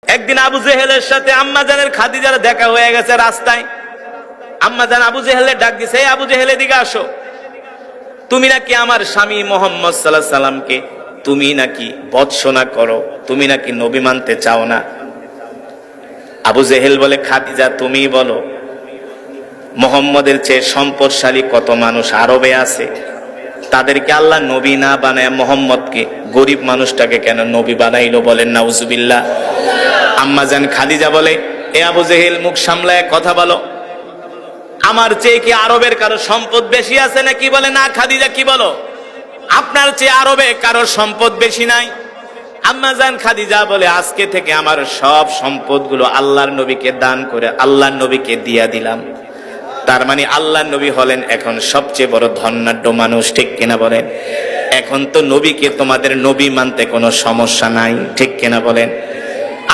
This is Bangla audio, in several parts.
একদিন আবু জেহেলের সাথে আম্মাজানের খাদিজার দেখা হয়ে গেছে রাস্তায়। আম্মাজান আবু জেহেলের ডাক দিছে, এই আবু জেহেল এদিকে আসো, তুমি নাকি আমার স্বামী মুহাম্মদ সাল্লাল্লাহু আলাইহি সাল্লামকে তুমি নাকি ভৎসনা করো, তুমি নাকি নবী মানতে চাও না। আবু জেহেল বলে, খাদিজা তুমি বলো, মুহাম্মদের চেয়ে সম্পদশালী কত মানুষ আরবে আছে, তাদেরকে আল্লাহ নবী না বানায় মুহাম্মদকে গরিব মানুষটাকে কেন নবী বানাইলো? বলেন নাউজুবিল্লাহ। আম্মাজান খাদিজা বলে, এ আবু জেহেল মুখ সামলায় কথা বলো, আমার চেয়ে কি আরবের কারো সম্পদ বেশি আছে নাকি? বলে না খাদিজা, কি বলো, আপনার চেয়ে আরবে কারো সম্পদ বেশি নাই। আম্মাজান খাদিজা বলে, আজকে থেকে আমার সব সম্পদগুলো আল্লাহর নবীকে দান করে আল্লাহর নবীকে দিয়া দিলাম। তার মানে আল্লাহর নবী হলেন এখন সবচেয়ে বড় ধনাঢ্য মানুষ, ঠিক কিনা বলেন? এখন তো নবীকে তোমাদের নবী মানতে কোনো সমস্যা নাই, ঠিক কিনা বলেন?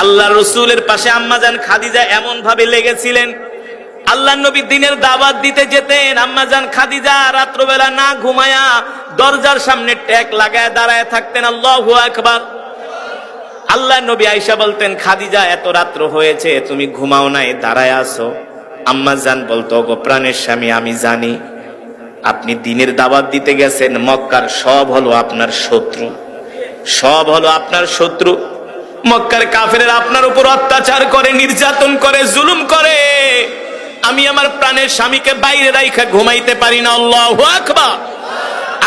আল্লাহ রসুলের পাশে আম্মাজান খাদিজা এমন ভাবে লেগেছিলেন, আল্লাহ নবী দিনের দাওয়াত দিতে যেতেন, আম্মাজান খাদিজা রাত্রবেলা না ঘুমায়া দরজার সামনে ট্যাক লাগায় দাঁড়ায় থাকতেন, আল্লাহু আকবার। আল্লাহ নবী আয়েশা বলতেন, খাদিজা এত রাত্র হয়েছে তুমি ঘুমাও নাই, দাঁড়ায় আসো। আম্মাজান বলতো, গো প্রাণের স্বামী, আমি জানি আপনি দিনের দাওয়াত দিতে গেছেন, মক্কার সব হলো আপনার শত্রু, সব হলো আপনার শত্রু। মক্কার কাফেরেরা আপনার উপর অত্যাচার করে, নির্যাতন করে, জুলুম করে। আমি আমার প্রাণের স্বামীকে বাইরে রাইখা ঘুমাইতে পারি না, আল্লাহু আকবার।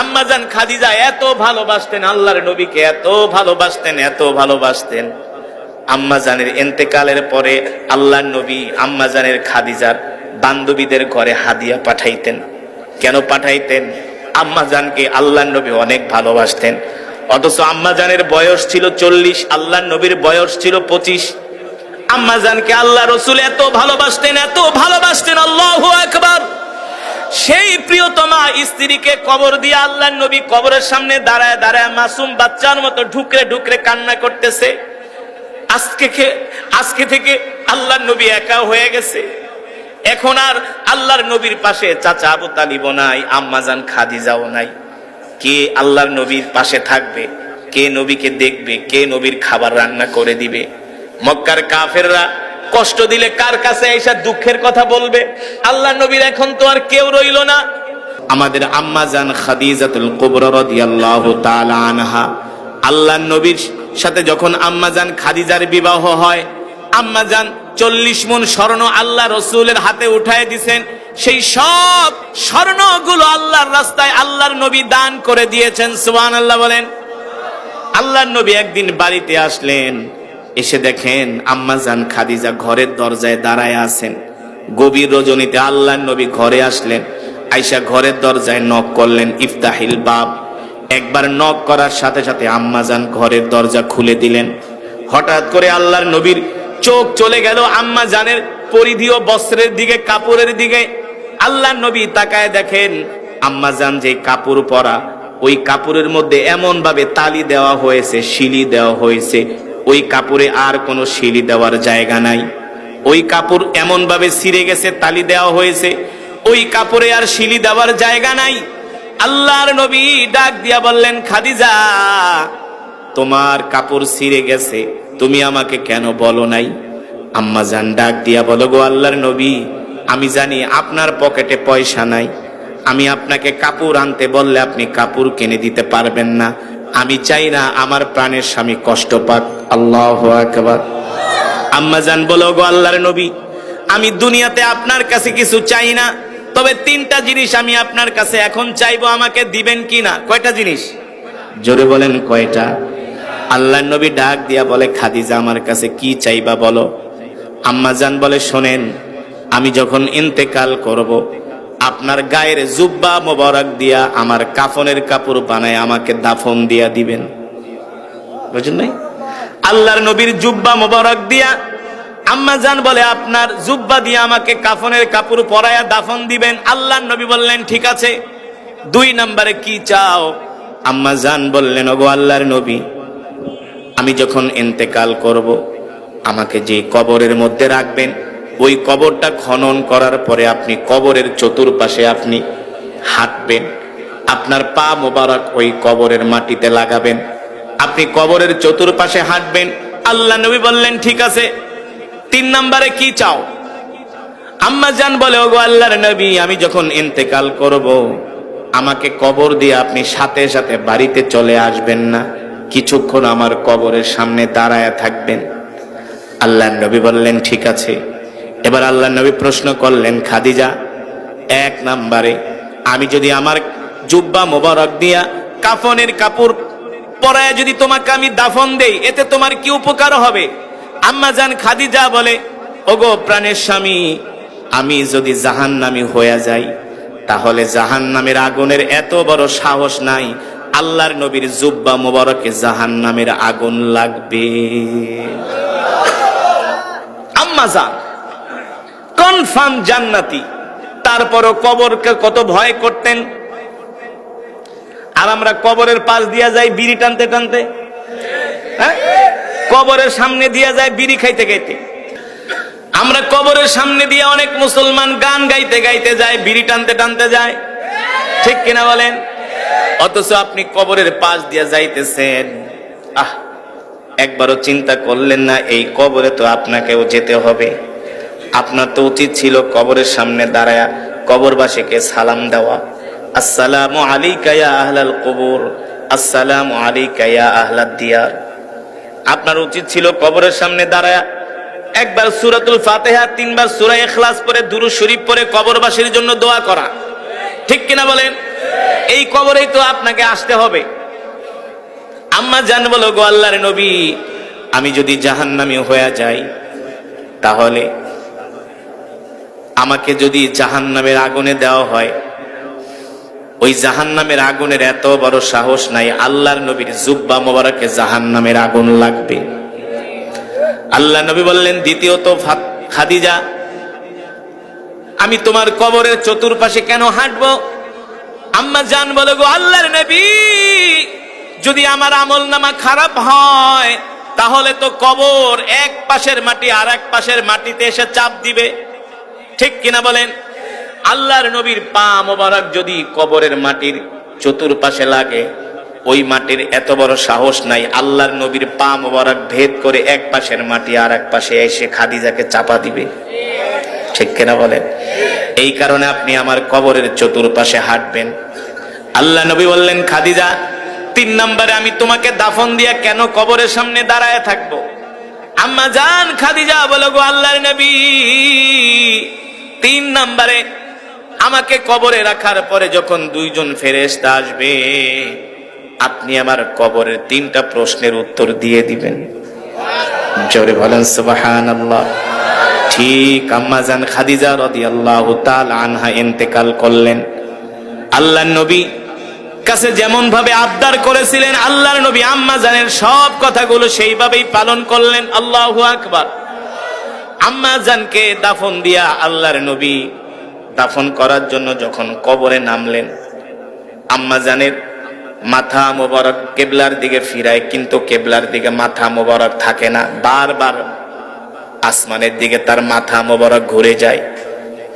আম্মাজান খাদিজা এত ভালোবাসতেন আল্লাহর নবীকে, এত ভালোবাসতেন, এত ভালোবাসতেন। আম্মাজানের ইন্তেকালের পরে আল্লাহর নবী আম্মাজানের খাদিজার বান্ধবীদের ঘরে হাদিয়া পাঠাইতেন। কেন পাঠাইতেন? আম্মাজানকে আল্লাহর নবী অনেক ভালোবাসতেন। অথচ আম্মাজানের বয়স ছিল 40, আল্লাহর নবীর বয়স ছিল 25। আম্মাজানকে আল্লাহ রসুল এত ভালোবাসতেন, এত ভালোবাসতেন, আল্লাহু আকবার। সেই প্রিয়তমা স্ত্রীকে কবর দিয়ে আল্লাহর নবী কবরের সামনে দাঁড়ায় দাঁড়ায় মাসুম বাচ্চার মতো ঢুকরে ঢুকরে কান্না করতেছে। আজকে থেকে আল্লাহর নবী একা হয়ে গেছে। এখন আর আল্লাহর নবীর পাশে চাচা আবু তালিবও নাই, আম্মাজান খাদিজাও নাই। কে আল্লাহর নবীর পাশে থাকবে? কে নবীকে দেখবে? কে নবীর খাবার রান্না করে দিবে? মক্কার কাফেররা কষ্ট দিলে কার কাছে এসে দুঃখের কথা বলবে? আল্লাহর নবীর এখন তো আর কেউ রইল না। আমাদের আম্মাজান খাদিজাতুল কুবরা রাদিয়াল্লাহু তাআলা আনহা, আল্লাহর নবীর সাথে যখন আম্মাজান খাদিজার বিবাহ হয়, আম্মাজান 40 মণ স্বর্ণ আল্লাহ রসুলের হাতে উঠায় দিয়েছেন। সেই সব স্বর্ণগুলো আল্লাহর রাস্তায় আল্লাহর নবী দান করে দিয়েছেন, সুবহানাল্লাহ বলেন। আল্লাহর নবী একদিন বাড়িতে আসলেন, এসে দেখেন আম্মাজান খাদিজা ঘরের দরজায় দাঁড়ায় আছেন। গভীর রজনীতে আল্লাহর নবী ঘরে আসলেন, আয়েশা ঘরের দরজায় নক করলেন, ইফতাহিল বাব। একবার নক করার সাথে সাথে আম্মাজান ঘরের দরজা খুলে দিলেন। হঠাৎ করে আল্লাহর নবীর চোখ চলে গেল আম্মাজানের পরিধেয় বস্ত্রের দিকে, কাপড়ের দিকে। আল্লাহর নবী তাকায় দেখেন আম্মাজান যে কাপড় পরা, ওই কাপড়ের মধ্যে এমন ভাবে তালি দেওয়া হয়েছে, শিলি দেওয়া হয়েছে, ওই কাপড়ে আর কোনো শিলি দেওয়ার জায়গা নাই। ওই কাপড় এমন ভাবে ছিঁড়ে গেছে, তালি দেওয়া হয়েছে, ওই কাপড়ে আর শিলি দেওয়ার জায়গা নাই। আল্লাহর নবী ডাক দিয়া বললেন, খাদিজা তোমার কাপড় ছিঁড়ে গেছে, তুমি আমাকে কেন বলো নাই? আম্মাজান ডাক দিয়া বলো, গো আল্লাহর নবী, আমি জানি আপনার পকেটে পয়সা নাই, আমি আপনাকে কাপড় আনতে বললে আপনি কাপড় কিনে দিতে পারবেন না। আমি চাই না আমার প্রাণের স্বামী কষ্ট পাক, আল্লাহু আকবার। আম্মাজান বলো, গো আল্লাহর নবী, আমি দুনিয়াতে আপনার কাছে কিছু চাই না, তবে 3টা জিনিস আমি আপনার কাছে এখন চাইবো, আমাকে দিবেন কিনা? কয়টা জিনিস? জোরে বলেন, কয়টা? আল্লাহর নবী ডাক দিয়া বলে, খাদিজা আমার কাছে কি চাইবা বলো। আম্মাজান বলে, শোনেন, আমি যখন ইন্তেকাল করব, আপনার গায়ের জুব্বা মোবারক দিয়া আমার কাফনের কাপড় বানায় আমাকে দাফন দিয়া দিবেন। বুঝলেন নাই? আল্লাহর নবীর জুব্বা মোবারক দিয়া, আম্মাজান বলে আপনার জুব্বা দিয়ে আমাকে কাফনের কাপড় পরায়া দাফন দিবেন। আল্লাহর নবী বললেন, ঠিক আছে। 2 নম্বরে কি চাও? আম্মাজান বললেন, ওগো আল্লাহর নবী, আমি যখন ইন্তেকাল করব, আমাকে যে কবরের মধ্যে রাখবেন, ওই কবরটা খনন করার পরে আপনি কবরের চতুর্পাশে আপনি হাঁটবেন, আপনার পা মোবারক ওই কবরের মাটিতে লাগাবেন, আপনি কবরের চতুর্পাশে হাঁটবেন, আল্লাহ নবী বললেন ঠিক আছে, 3 নম্বরে কি চাও? আম্মা জান বলে, ওগো আল্লাহর নবী, আমি যখন ইন্তেকাল করব, আমাকে কবর দিয়ে আপনি সাথে সাথে বাড়িতে চলে আসবেন না, কিছুক্ষণ আমার কবরের সামনে দাঁড়ায় থাকবেন। আল্লাহর নবী বললেন ঠিক আছে। এবার আল্লাহর নবী প্রশ্ন করলেন, খাদিজা, 1 নম্বরে আমি যদি আমার জুব্বা মোবারক দিয়া কাফনের কাপড় পরায় যদি তোমাকে আমি দাফন দেই, এতে তোমার কি উপকার হবে? আম্মা জান খাদিজা বলে, ওগো প্রাণের স্বামী, আমি যদি জাহান্নামী হয়ে যাই, তাহলে জাহান্নামের আগুনের এত বড় সাহস নাই, আল্লাহর নবীর জুব্বা মোবারকে জাহান্নামের আগুন লাগবে। আম্মা জান কনফার্ম জান্নাতি, তারপরও কবরকে কত ভয় করতেন। আর আমরা কবরের পাশ দিয়া যাই বিড়ি টানতে টানতে, হ্যাঁ, কবরের সামনে দিয়া যায় বিড়ি খাইতে খাইতে। আমরা কবরের সামনে দিয়ে অনেক মুসলমান গান গাইতে গাইতে যায়, বিড়ি টানতে টানতে যায়, ঠিক কিনা বলেন? অথচ আপনি কবরের পাশ দিয়া যাইতেছেন, একবারও চিন্তা করলেন না এই কবরে তো আপনাকেও যেতে হবে। আপনার তো উচিত ছিল কবরের সামনে দাঁড়ায়া কবরবাসীকে সালাম দেওয়া, আসসালামু আলাইকা ইয়া আহলাল কবর, আসসালামু আলাইকা ইয়া আহলাদ দিয়ার। আপনার উচিত ছিল কবরের সামনে দাঁড়ায়া একবার সূরাতুল ফাতিহা, 3 বার সূরা ইখলাস পড়ে দুরূদ শরীফ পড়ে কবরবাসীর জন্য দোয়া করা, ঠিক কিনা বলেন? এই কবরেই তো আপনাকে আসতে হবে। আম্মা জান বলো, গো আল্লাহর নবী, আমি যদি জাহান্নামী হয়ে যাই, তাহলে আমাকে যদি জাহান্নামের আগুনে দেওয়া হয়, ওই জাহান্নামের আগুনের এত বড় সাহস নাই, আল্লাহর নবীর জুব্বা মোবারকে জাহান্নামের আগুন লাগবে। আল্লাহ নবী বললেন, দ্বিতীয়ত খাদিজা, আমি তোমার কবরের চতুর্পাশে কেন হাঁটবো? আম্মা জান বলে, গো আল্লাহর নবী, যদি আমার আমলনামা খারাপ হয়, তাহলে তো কবর এক পাশের মাটি আর এক পাশের মাটিতে এসে চাপ দিবে, ঠিক কিনা বলেন? আল্লাহর নবীর পা মোবারক যদি কবরের মাটির চতুর্পাশে লাগে, ওই মাটির এত বড় সাহস নাই, আল্লাহর নবীর পা মোবারক ভেদ করে এক পাশের মাটি আর এক পাশে এসে খাদিজাকে চাপা দিবে, ঠিক কিনা বলেন? এই কারণে আপনি আমার কবরের চতুর্পাশে হাঁটবেন। আল্লাহ নবী বললেন, খাদিজা, 3 নম্বরে আমি তোমাকে দাফন দিয়া কেন কবরের সামনে দাঁড়ায় থাকবো? আম্মা জান খাদিজা বলো, গো আল্লাহর নবী, 3 নম্বরে আমাকে কবরে রাখার পরে যখন 2 জন ফেরেশতা আসবে, আপনি আমার কবরের 3টা প্রশ্নের উত্তর দিয়ে দিবেন। জোরে বলেন সুবহানাল্লাহ। ঠিক আম্মা জান খাদিজা রাদিয়াল্লাহু তাআলা আনহা ইন্তেকাল করলেন। আল্লাহর নবী কাছে যেমন ভাবে আবদার করেছিলেন, আল্লাহর নবী আম্মা জানের সব কথাগুলো সেইভাবেই পালন করলেন। আল্লাহু আকবার। আম্মা জানকে দাফন দিয়া আল্লাহর নবী দাফন করার জন্য যখন কবরে নামলেন, আম্মা জানের মাথা মোবারক কেবলার দিকে ফিরায়, কিন্তু কেবলার দিকে মাথা মোবারক থাকে না, বারবার আসমানের দিকে তার মাথা মোবারক ঘুরে যায়।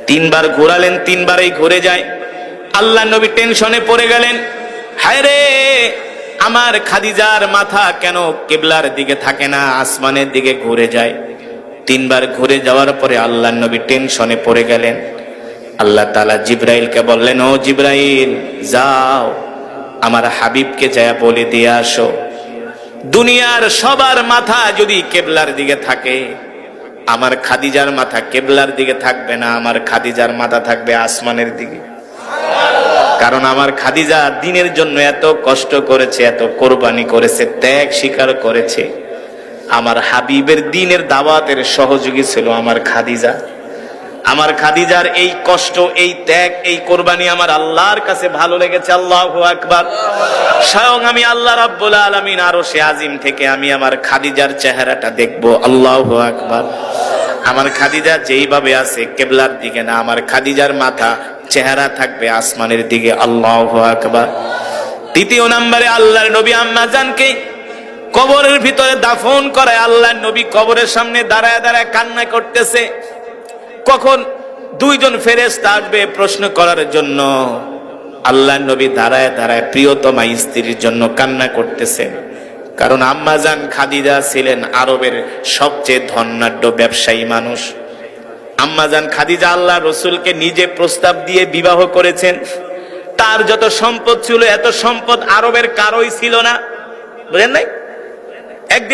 3 বার ঘোরালেন, 3 বারই ঘুরে যায়। আল্লাহ নবী টেনশনে পড়ে গেলেন, হায় রে, আমার খাদিজার মাথা কেন কেবলার দিকে থাকে না, আসমানের দিকে ঘুরে যায়। 3 বার ঘুরে যাওয়ার পরে আল্লাহ নবী টেনশনে পড়ে গেলেন। আল্লাহ তাআলা জিবরাইলকে বললেন, ও জিবরাইল, যাও আমার হাবিবকে যায় বলে দিয়ে আসো, দুনিয়ার সবার মাথা যদি কেবলার দিকে থাকে, আমার খাদিজার মাথা কেবলার দিকে থাকবে না, আমার খাদিজার মাথা থাকবে আসমানের দিকে। কারণ আমার খাদিজা দ্বীনের জন্য এত কষ্ট করেছে, এত কোরবানি করেছে, ত্যাগ স্বীকার করেছে। আমার হাবিবের দ্বীনের দাওয়াতের সহযোগী ছিল আমার খাদিজা। আমার খাদিজার এই কষ্ট, এই ত্যাগ, এই কোরবানি আমার আল্লাহর কাছে ভালো লেগেছে। আল্লাহু আকবার। স্বয়ং আমি আল্লাহ রাব্বুল আলামিন আরশে আজিম থেকে আমি আমার খাদিজার চেহারাটা দেখবো। আল্লাহু আকবার। আমার খাদিজা যেইভাবে আছে কেবলার দিকে না, আমার খাদিজার মাথা চেহারা থাকবে আসমানের দিকে। আল্লাহু আকবার। 3 নম্বরে আল্লাহর নবী আম্মা জানকে কবরের ভিতরে দাফন করে, আল্লাহর নবী কবরের সামনে দাঁড়ায় দাঁড়ায় কান্না করতেছে। কখন 2 জন ফেরেশতা আসবে প্রশ্ন করার জন্য, আল্লাহর নবী দাঁড়ায় দাঁড়ায় প্রিয়তমা স্ত্রীর জন্য কান্না করতেছেন। কারণ আম্মাজান খাদিজা ছিলেন আরবের সবচেয়ে ধনাঢ্য ব্যবসায়ী মানুষ। আম্মাজান খাদিজা আল্লাহ রসুলকে নিজে প্রস্তাব দিয়ে বিবাহ করেছেন। তার যত সম্পদ ছিল এত সম্পদ আরবের কারোই ছিল না, বুঝেন নাই? একদিন